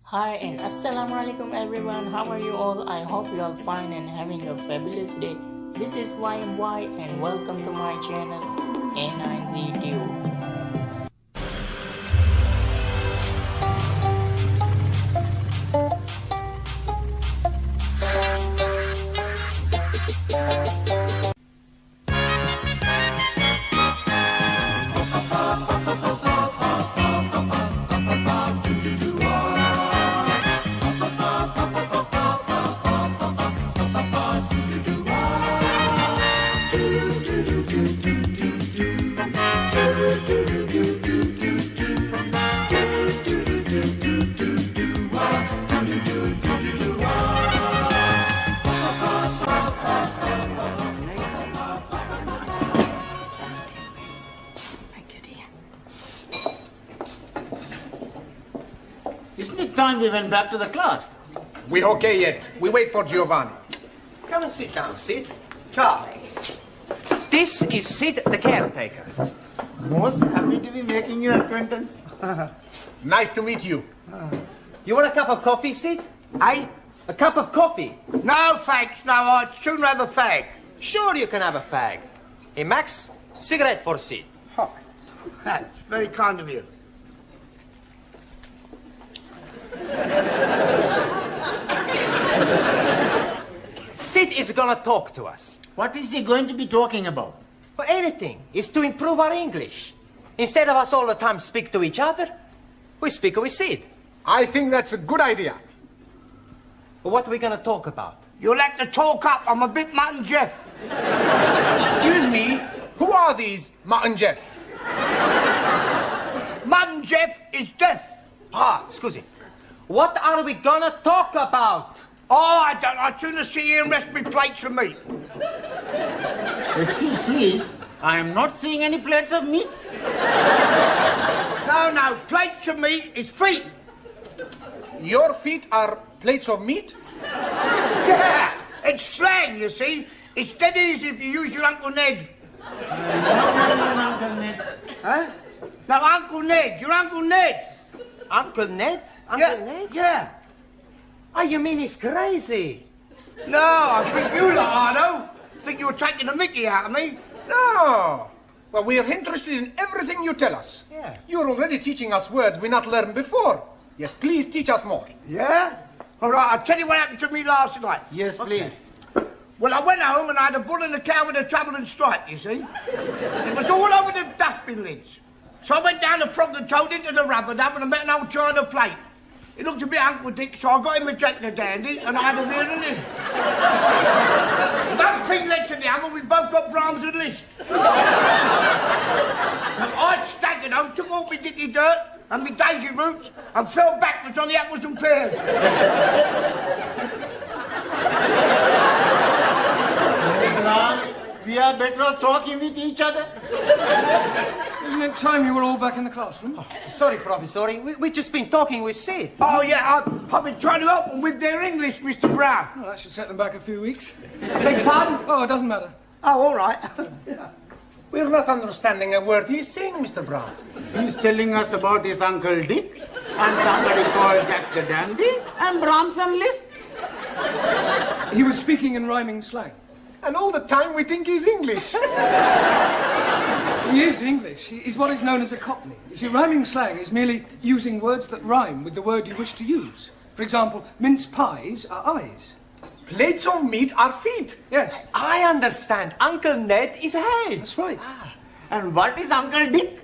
Hi and Assalamualaikum everyone, how are you all? I hope you are fine and having a fabulous day. This is Y.M.Y and welcome to my channel A9Z TUBE. Isn't it time we went back to the class? We're okay yet. We wait for Giovanni. Come and sit down, Sid. Charlie. This is Sid, the caretaker. Most happy to be making your acquaintance. Nice to meet you. You want a cup of coffee, Sid? Eh? A cup of coffee? No, thanks. No, I'd sooner have a fag. Sure you can have a fag. Hey, Max, cigarette for Sid. Oh, that's very kind of you. Sid is gonna talk to us. What is he going to be talking about? For anything. It's to improve our English. Instead of us all the time speak to each other, we speak with Sid. I think that's a good idea. But what are we gonna talk about? You'll have to talk up. I'm a bit Mutt and Jeff. Excuse me, who are these Mutt and Jeff? Mutt and Jeff is deaf. Ah, scusi. What are we gonna talk about? Oh, I don't. I'd sooner sit here and rest my plates of meat. Excuse please, I am not seeing any plates of meat. No, plates of meat is feet. Your feet are plates of meat? Yeah, it's slang, you see. It's dead easy if you use your Uncle Ned. Uncle Ned. Huh? No, Uncle Ned. Your Uncle Ned. Uncle Ned? Yeah, Uncle Ned? yeah. Oh, you mean he's crazy? No, I think you lot are, though. Think you're taking the mickey out of me. No. Well, we are interested in everything you tell us. Yeah. You're already teaching us words we not learned before. Yes, please teach us more. Yeah? All right, I'll tell you what happened to me last night. Yes, please. Well, I went home and I had a bull and a cow with a trouble and stripe, you see. It was all over the dustbin lids. So I went down the frog and toad into the rubber dub and I met an old china plate. It looked a bit Uncle Dick, so I got him a Jack the Dandy and I had a reel and in. One thing led to the other, we both got Brahms and Liszt. I staggered home, took all my dicky dirt and my daisy roots and fell backwards on the apples and pears. We are better off talking with each other. Isn't it time you were all back in the classroom? Sorry, Professor. We've just been talking with Sid. Oh, yeah, I've been trying to help them with their English, Mr. Brown. Well, that should set them back a few weeks. Beg pardon? Oh, it doesn't matter. Oh, all right. We're not understanding a word he's saying, Mr. Brown. He's telling us about his Uncle Dick and somebody called Jack the Dandy and Brahms and Liszt. He was speaking in rhyming slang. And all the time we think he's English. He is English. He's what is known as a Cockney. You see, rhyming slang is merely using words that rhyme with the word you wish to use. For example, mince pies are eyes. Plates of meat are feet. Yes, I understand. Uncle Ned is head. that's right. And what is Uncle Dick?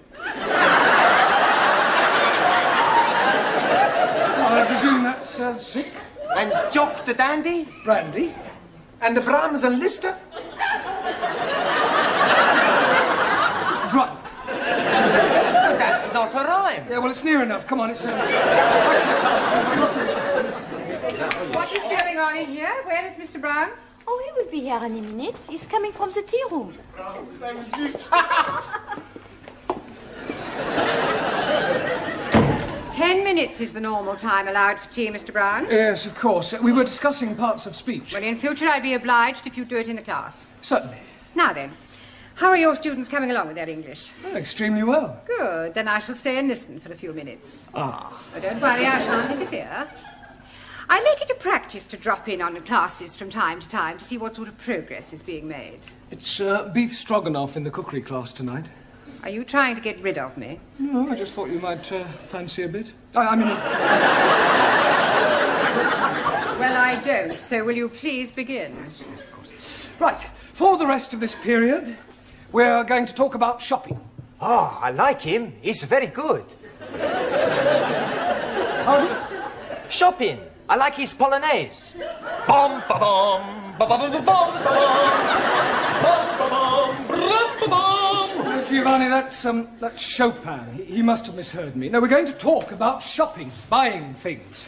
I presume that's sick. And Jock the Dandy? Brandy. And the Brahms and Liszt? Drunk. But that's not a rhyme. Yeah, well, it's near enough. Come on, it's... What is going on in here? Where is Mr. Brown? Oh, he will be here any minute. He's coming from the tea room. 10 minutes is the normal time allowed for tea, Mr. Brown. Yes, of course. We were discussing parts of speech. Well, in future I'd be obliged if you do it in the class. Certainly. Now then, How are your students coming along with their English? Oh, extremely well. Good. Then I shall stay and listen for a few minutes. Ah. But don't worry, I shan't interfere. I make it a practice to drop in on the classes from time to see what sort of progress is being made. It's beef stroganoff in the cookery class tonight. Are you trying to get rid of me? No, I just thought you might fancy a bit. I mean... Well, I don't, so will you please begin? Right, for the rest of this period, we're going to talk about shopping. Oh, I like him. He's very good. Shopping. I like his polonaise. Bum, ba, bum, ba, ba, ba, ba, bum, ba, bum, ba, bum, ba, bum. Giovanni, that's Chopin. He must have misheard me. No, we're going to talk about shopping, buying things.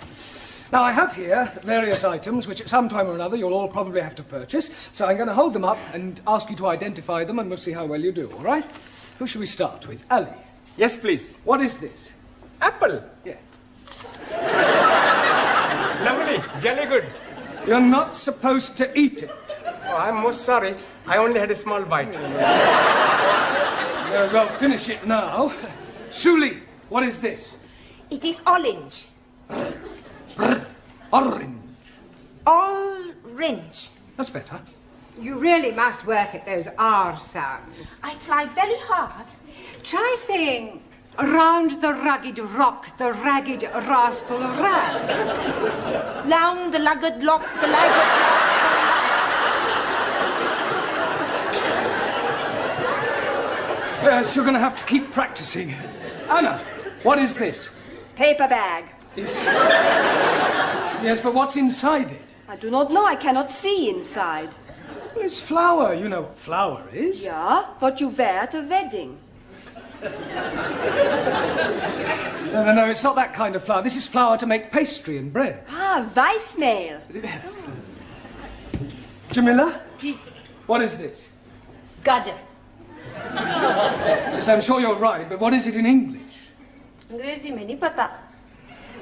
Now, I have here various items which at some time or another you'll all probably have to purchase, so I'm going to hold them up and ask you to identify them, and we'll see how well you do, all right? Who shall we start with? Ali. Yes, please. What is this? Apple. Yeah. Lovely. Jolly good. You're not supposed to eat it. Oh, I'm most sorry. I only had a small bite. May as well finish it now. Suli, what is this? It is orange. Orange. Orange. That's better. You really must work at those R sounds. I tried very hard. Try saying, round the rugged rock, the ragged rascal ran. Round the lugged lock, the lugged Yes, you're going to have to keep practicing. Anna, what is this? Paper bag. Yes, but what's inside it? I do not know. I cannot see inside. Well, it's flour. You know what flour is. Yeah, what you wear at a wedding. No, it's not that kind of flour. This is flour to make pastry and bread. Ah, Weissmehl. Yes. Jamila? What is this? Gajar. Yes, I'm sure you're right, but what is it in English? अंग्रेजी में नहीं पता.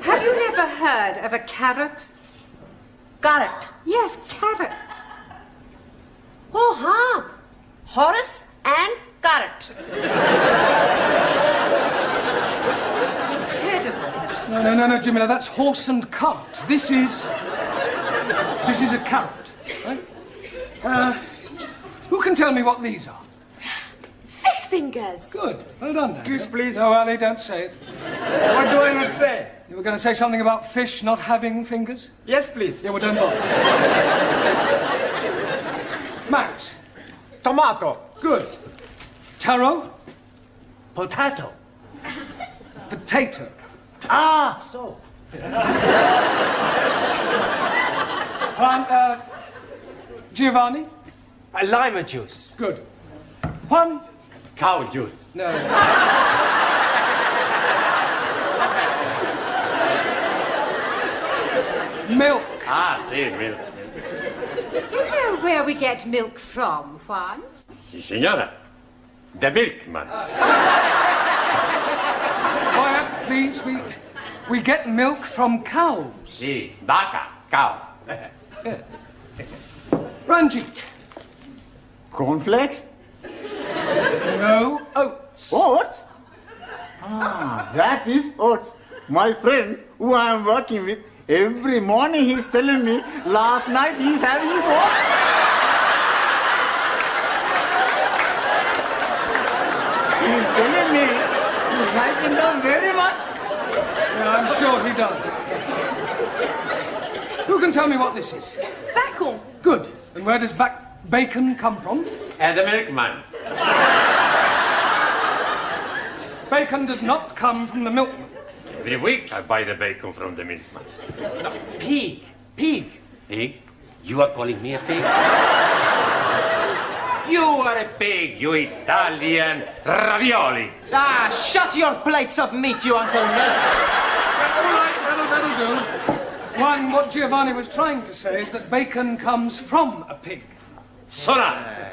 Have you never heard of a carrot? Carrot. Yes, carrot. Oh, हाँ. Horse and carrot. Incredible. No, Jamila, that's horse and cart. This is a carrot, right? Who can tell me what these are? Fish fingers. Good. Well done. Excuse, please. No, Ali, don't say it. What do I not say? You were going to say something about fish not having fingers? Yes, please. Yeah, well, don't bother. Max. Tomato. Good. Taro. Potato. Potato. Ah, so. Giovanni. Lime juice. Good. Juan. Cow juice. No. Milk. Ah, sí, milk. Do you know where we get milk from, Juan? Sí, señora. The milkman. Quiet, please. We get milk from cows. Sí, vaca, cow. Ranjit. Cornflakes? No. Oats. Oats? Ah, that is oats. My friend, who I am working with, every morning he's telling me, last night he's having his oats. He's telling me he's liking them very much. Yeah, I'm sure he does. Who can tell me what this is? Bacon. Good. And where does bacon come from? And the milkman. Bacon does not come from the milkman. Every week I buy the bacon from the milkman. Pig. Pig. Pig? You are calling me a pig? You are a pig, you Italian ravioli. Ah, shut your plates of meat, you Uncle Ned. All right, that'll do. One, what Giovanni was trying to say is that bacon comes from a pig. Sola!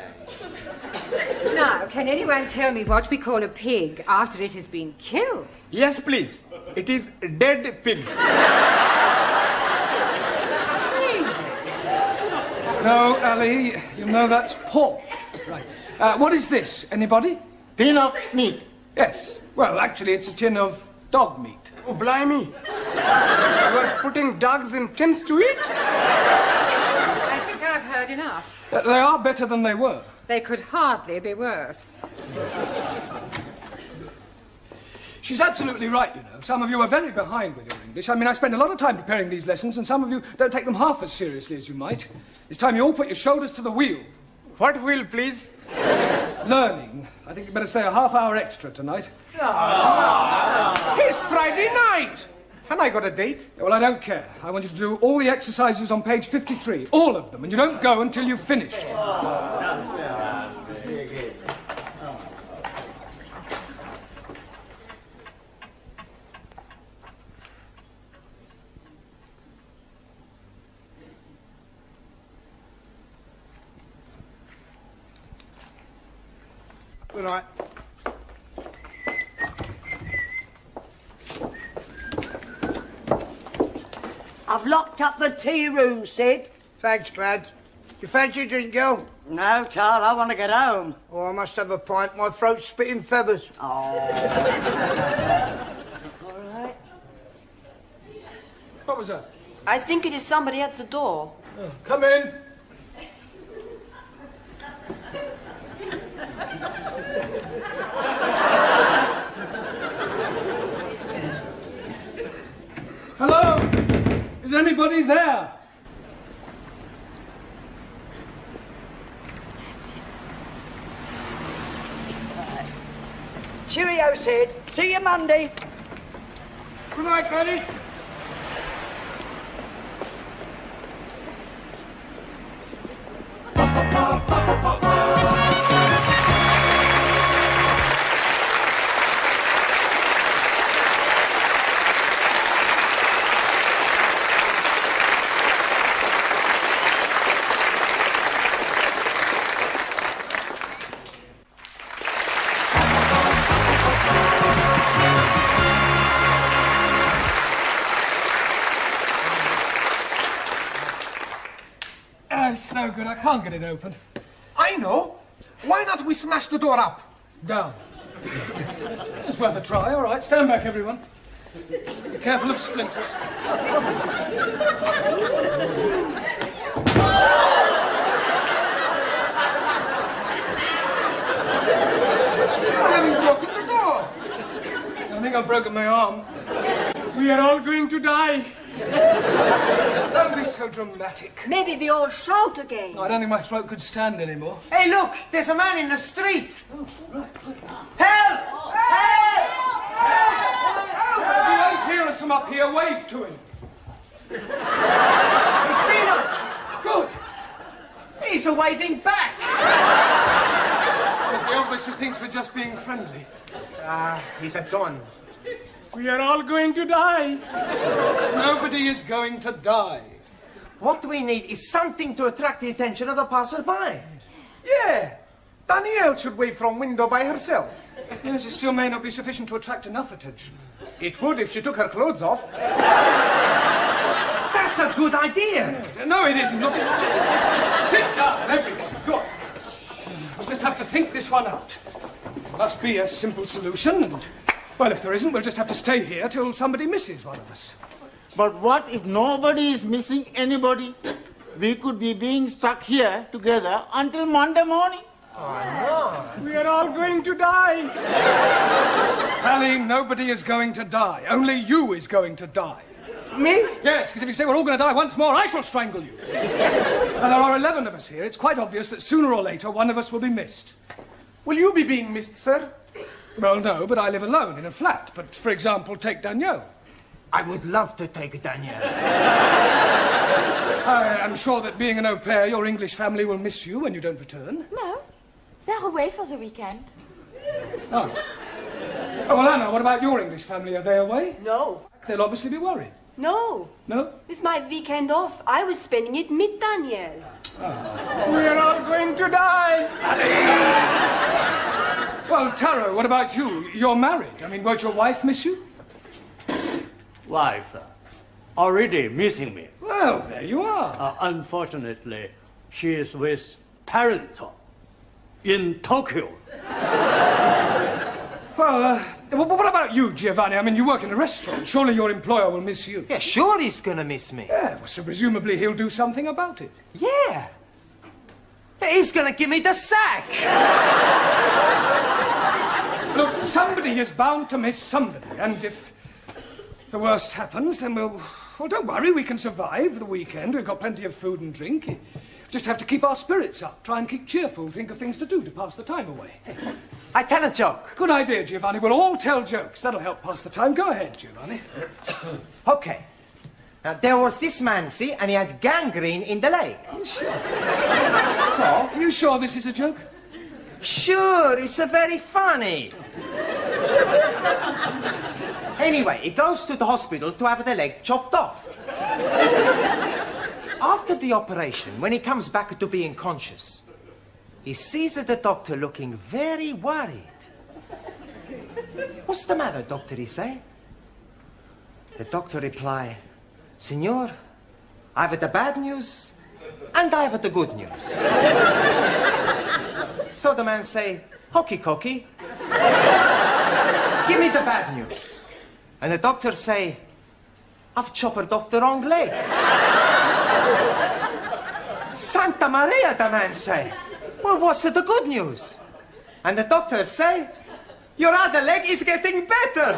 Now, can anyone tell me what we call a pig after it has been killed? Yes, please. It is a dead pig. No, Ali, you know that's pork. Right. What is this? Anybody? Tin of meat. Yes. Well, actually, it's a tin of dog meat. Oh, blimey. You are putting dogs in tins to eat? I think I've heard enough. They are better than they were. They could hardly be worse. She's absolutely right, you know. Some of you are very behind with your English. I mean, I spend a lot of time preparing these lessons, and some of you don't take them half as seriously as you might. It's time you all put your shoulders to the wheel. What wheel, please? Learning. I think you better stay a half hour extra tonight. It's Friday night. And I got a date. Well, I don't care. I want you to do all the exercises on page 53. All of them. And you don't go until you've finished. Good night. I've locked up the tea room, Sid. Thanks, Glad. You fancy a drink, girl? No, Tal, I want to get home. Oh, I must have a pint. My throat's spitting feathers. Oh. All right. What was that? I think it is somebody at the door. Oh, come in. Hello? Is anybody there? Cheerio, Sid. See you Monday. Good night, Granny. It's no good. I can't get it open. I know. Why not we smash the door up? Down. It's worth a try. All right, stand back, everyone. Be careful of splinters. You haven't broken the door. I think I've broken my arm. We are all going to die. Don't be so dramatic. Maybe we all shout again. I don't think my throat could stand anymore. Hey, look, there's a man in the street. Oh, right. Help! Help! If you don't hear us from up here, wave to him. He's seen us. Good. He's waving back. Yes, he obviously thinks we're just being friendly. He's a don. We are all going to die. Nobody is going to die. What we need is something to attract the attention of the passerby. Yeah. Danielle should wave from window by herself. Yes, it still may not be sufficient to attract enough attention. It would if she took her clothes off. That's a good idea. No, it isn't. Look, just sit down, everyone. Good. We'll just have to think this one out. There must be a simple solution, and, well, if there isn't, we'll just have to stay here till somebody misses one of us. But what if nobody is missing anybody? We could be being stuck here together until Monday morning. We are all going to die. Ali, nobody is going to die. Only you is going to die. Me? Yes, because if you say we're all going to die once more, I shall strangle you. Now, there are 11 of us here. It's quite obvious that sooner or later one of us will be missed. Will you be being missed, sir? Well, no, but I live alone in a flat. But, for example, take Danielle. I would love to take Danielle. I am sure that being an au pair, your English family will miss you when you don't return. No, they're away for the weekend. Oh. Oh, well, Anna, what about your English family? Are they away? No. They'll obviously be worried. No. No? It's my weekend off. I was spending it with Danielle. We are all going to die. Well, Taro, what about you? You're married. I mean, won't your wife miss you? Wife already missing me. Well, there you are. Unfortunately, she is with parents. in Tokyo. Well, what about you, Giovanni? I mean, you work in a restaurant. Surely your employer will miss you. Yeah, sure he's gonna miss me. Yeah, well, so presumably he'll do something about it. Yeah. He's gonna give me the sack. Look, somebody is bound to miss somebody, and if the worst happens, then well, don't worry, we can survive the weekend. We've got plenty of food and drink. We just have to keep our spirits up, try and keep cheerful, think of things to do to pass the time away. I tell a joke. Good idea, Giovanni. We'll all tell jokes. That'll help pass the time. Go ahead, Giovanni. Okay. Now, there was this man, see, and he had gangrene in the leg. Sure. So? Are you sure this is a joke? Sure, it's very funny. Anyway, he goes to the hospital to have the leg chopped off. After the operation, when he comes back to being conscious, he sees the doctor looking very worried. What's the matter, doctor, he say? The doctor reply, Signor, I have the bad news and I have the good news. So the man say, hokey cokey, give me the bad news. And the doctor say, I've chopped off the wrong leg. Santa Maria, the man say, well, what's the good news? And the doctor say, your other leg is getting better.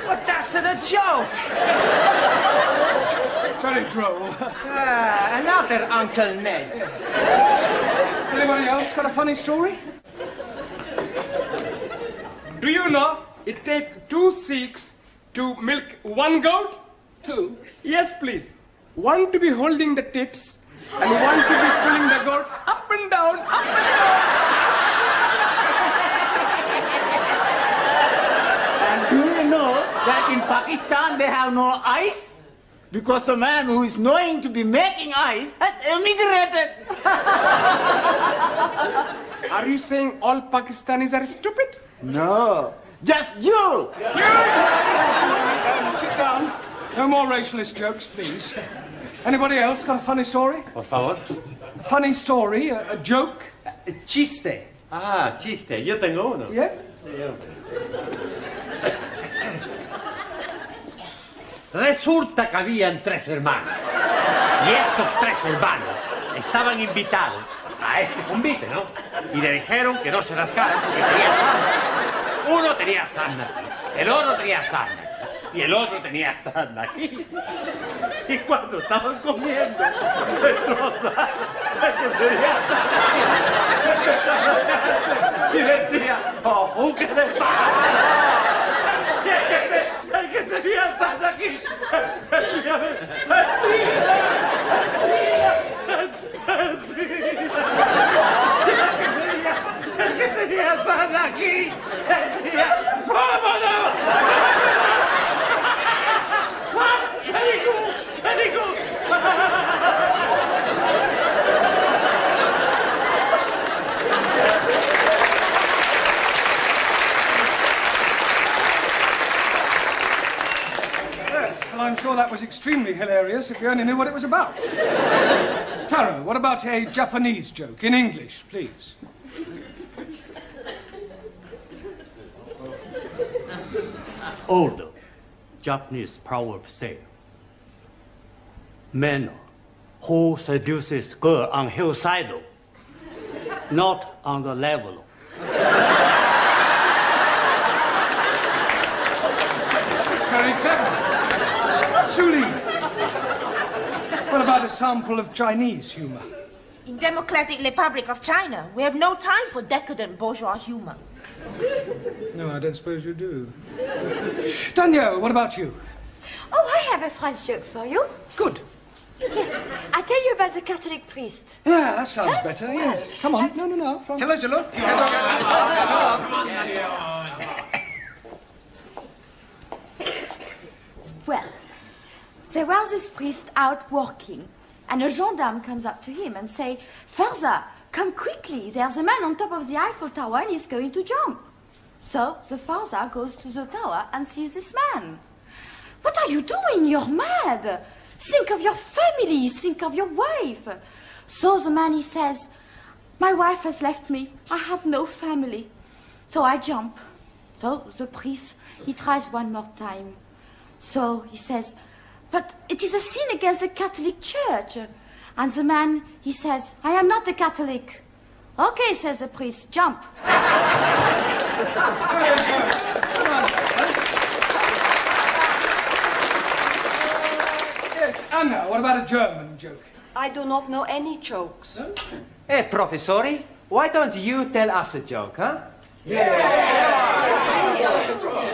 But that's the joke. Very droll. Another Uncle Ned. Anybody else got a funny story? Do you know it takes 2 Sikhs to milk 1 goat? 2? Yes, please. 1 to be holding the tits and 1 to be pulling the goat up and down, up and down. And do you know that in Pakistan they have no ice? Because the man who is knowing to be making ice has emigrated. Are you saying all Pakistanis are stupid? No, just you. Sit down. No more racialist jokes, please. Anybody else got a funny story? Por favor. A funny story, a joke? Chiste. Ah, chiste. Yo tengo uno. Yeah? Resulta que habían 3 hermanos. Y estos 3 hermanos estaban invitados a este convite, ¿no? Y le dijeron que no se rascaran porque tenían sarna. Uno tenía sarna, el otro tenía sarna y el otro tenía sarna aquí. Y cuando estaban comiendo, y decía, ¡oh, qué de paz! El que tenía sarna aquí, el que tenía sarna aquí, decía, ¡vámonos! Very good. Yes, well, I'm sure that was extremely hilarious if you only knew what it was about. Taro, what about a Japanese joke in English, please? Old Japanese proverb say, man who seduces girl on hillside, not on the level. That's very clever. Suli, what about a sample of Chinese humor? In Democratic Republic of China, we have no time for decadent bourgeois humor. No, I don't suppose you do. Danielle, what about you? Oh, I have a French joke for you. Good. Yes, I tell you about the Catholic priest. Yeah, that sounds better, well, yes. Come on, no. Tell us your look. Well, there was this priest out walking, and a gendarme comes up to him and say, "Father, come quickly, there's a man on top of the Eiffel Tower and he's going to jump." So the father goes to the tower and sees this man. "What are you doing? You're mad." Think of your family, think of your wife. So the man, he says, my wife has left me. I have no family. So I jump. So the priest, he tries one more time. So he says, but it is a sin against the Catholic Church. And the man, he says, I am not a Catholic. Okay, says the priest, jump. Yes, Anna, what about a German joke? I do not know any jokes. No? Hey, professori, why don't you tell us a joke, huh?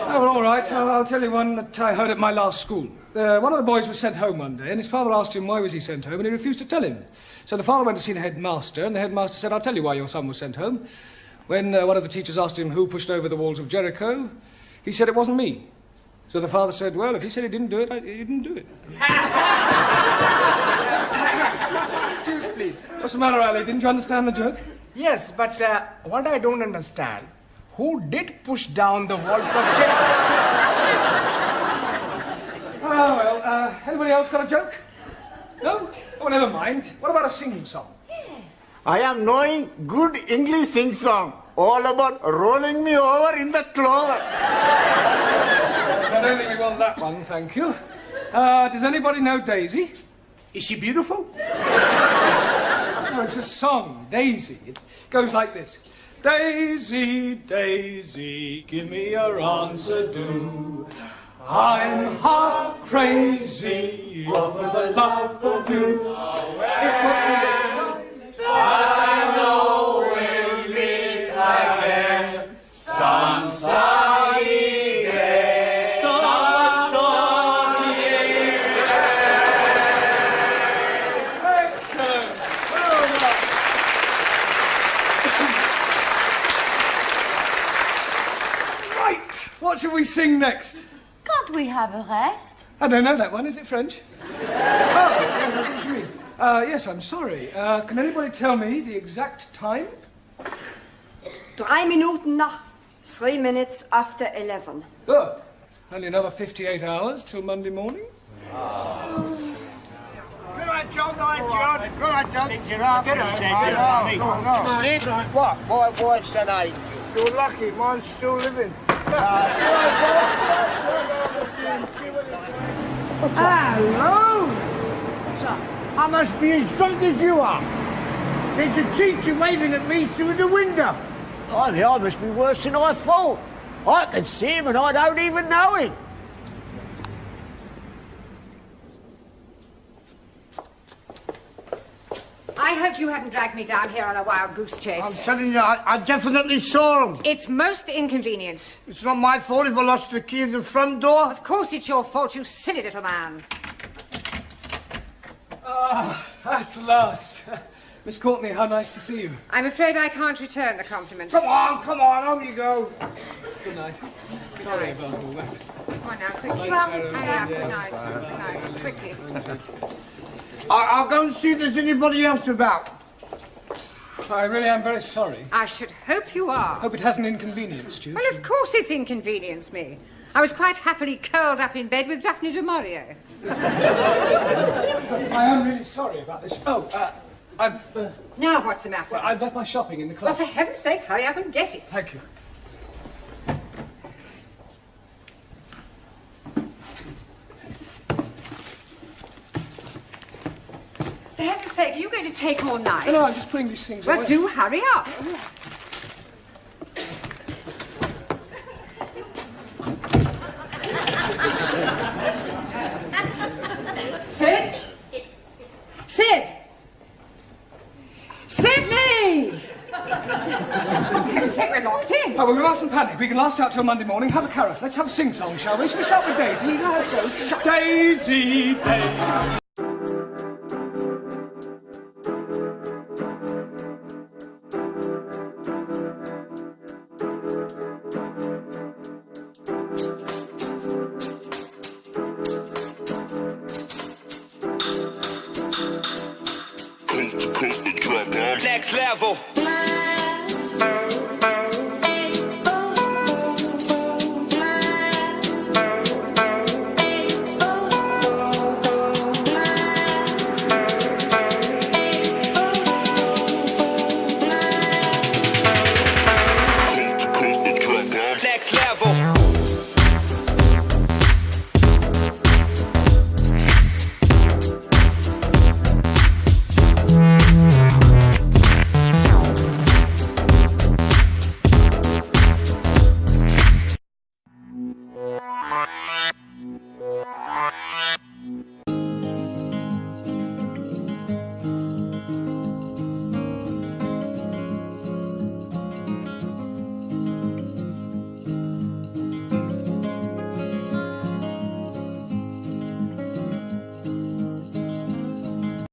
Oh, all right. I'll tell you one that I heard at my last school. One of the boys was sent home one day, and his father asked him why was he sent home, and he refused to tell him. So the father went to see the headmaster, and the headmaster said, I'll tell you why your son was sent home. When one of the teachers asked him who pushed over the walls of Jericho, he said it wasn't me. So the father said, well, if he said he didn't do it, he didn't do it. Excuse, please. What's the matter, Ali? Didn't you understand the joke? Yes, but what I don't understand, who did push down the walls of Jericho? Oh, well, anybody else got a joke? No? Oh, never mind. What about a sing-song? I am knowing good English sing-song, all about rolling me over in the clover. So I don't think we want that one, thank you. Does anybody know Daisy? Is she beautiful? No, it's a song, Daisy. It goes like this. Daisy, Daisy, give me your answer, do. I'm half crazy over the love of you. I know we'll meet again some sunny day. Some sunny day. Excellent. Well done. Right. What shall we sing next? Can't we have a rest? I don't know that one. Is it French? Oh, yes, that's what you mean. Yes, I'm sorry. Can anybody tell me the exact time? 3 minuten nach, 3 minutes after 11. Good. Only another 58 hours till Monday morning. Good on, John. Good on, John. Good on, John. Stick it up. Good on, Sit. What? My wife's an angel. You're lucky. Mine's still living. Hello! I must be as drunk as you are. There's a teacher waving at me through the window. I must be worse than I thought. I can see him and I don't even know him. I hope you haven't dragged me down here on a wild goose chase. I'm telling you, I definitely saw him. It's most inconvenient. It's not my fault if I lost the key of the front door. Of course it's your fault, you silly little man. Ah, at last. Miss Courtney, how nice to see you. I'm afraid I can't return the compliment. Come on, home you go. Good night. Sorry about all that. Come on now, quickly. Hurry up, good night. Good night, quickly. I'll go and see if there's anybody else about. I really am very sorry. I should hope you are. Hope it hasn't inconvenienced you. Well, of course it's inconvenienced me. I was quite happily curled up in bed with Daphne du Maurier. I am really sorry about this. Oh, I've... Now what's the matter? Well, I've left my shopping in the Well, closet. for heaven's sake, hurry up and get it. Thank you. For heaven's sake, are you going to take all night? No, I'm just putting these things Well, away. do hurry up. Sid? Sid! Sydney! For heaven's sake, we're locked in. Oh, well, we mustn't panic. We can last out till Monday morning. Have a carrot. Let's have a sing-song, shall we? Shall we start with Daisy? You know how it goes. Daisy, Daisy. Next level.